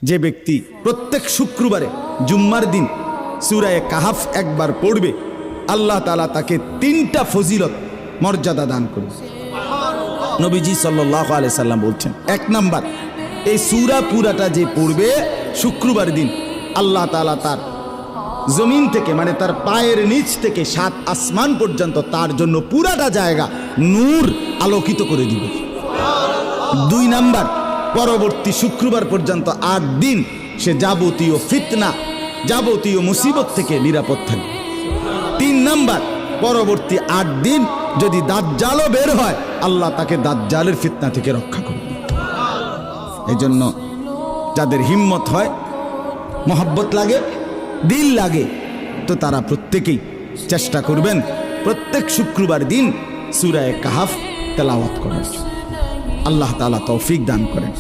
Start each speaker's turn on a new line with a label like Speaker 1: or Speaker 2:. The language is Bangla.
Speaker 1: যে ব্যক্তি প্রত্যেক শুক্রবারে জুম্মার দিন সূরা কাহাফ একবার পড়বে, আল্লাহ তাআলা তাকে 3টা ফজিলত মর্যাদা দান করবে। নবীজি সাল্লাল্লাহু আলাইহি সাল্লাম বলছেন, 1 নাম্বার, এই সূরা পুরাটা যে পড়বে শুক্রবার দিন, আল্লাহ তাআলা তার জমিন থেকে মানে তার পায়ের নিচ থেকে 7 আসমান পর্যন্ত তার জন্য পুরাটা জায়গা নূর আলোকিত করে দিবে। 2 নাম্বার, পরবর্তী শুক্রবার পর্যন্ত 8 দিন সে যাবতীয় ফিতনা, যাবতীয় মুসিবত থেকে নিরাপদ থাকবে। 3 নাম্বার, পরবর্তী 8 দিন যদি দাজ্জালও বের হয়, আল্লাহ তাকে দাজ্জালের ফিতনা থেকে রক্ষা করবে। এই জন্য যাদের হিম্মত হয়, মহব্বত লাগে, দিল লাগে, তো তারা প্রত্যেকেই চেষ্টা করবেন প্রত্যেক শুক্রবার দিন সূরা কাহাফ তেলাওয়াত করার। আল্লাহ তাআলা তৌফিক দান করেন।